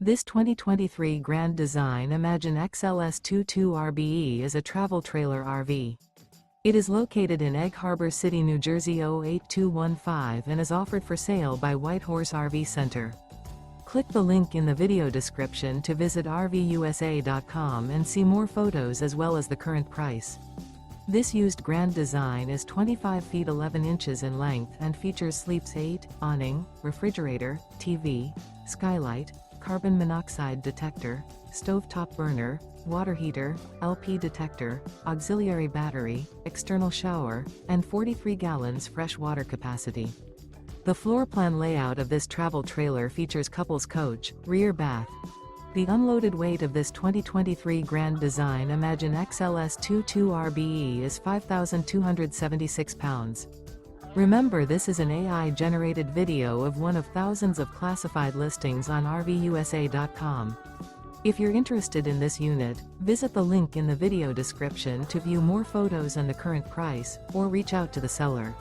This 2023 Grand Design Imagine XLS 22 RBE is a travel trailer RV. It is located in Egg Harbor City, New Jersey 08215 and is offered for sale by Whitehorse RV Center. Click the link in the video description to visit RVUSA.com and see more photos as well as the current price. This used Grand Design is 25 feet 11 inches in length and features sleeps 8, awning, refrigerator, TV, skylight, carbon monoxide detector, stovetop burner, water heater, LP detector, auxiliary battery, external shower, and 43 gallons fresh water capacity. The floor plan layout of this travel trailer features couples coach, rear bath. The unloaded weight of this 2023 Grand Design Imagine XLS 22 RBE is 5,276 pounds. Remember, this is an AI-generated video of one of thousands of classified listings on RVUSA.com. If you're interested in this unit, visit the link in the video description to view more photos and the current price, or reach out to the seller.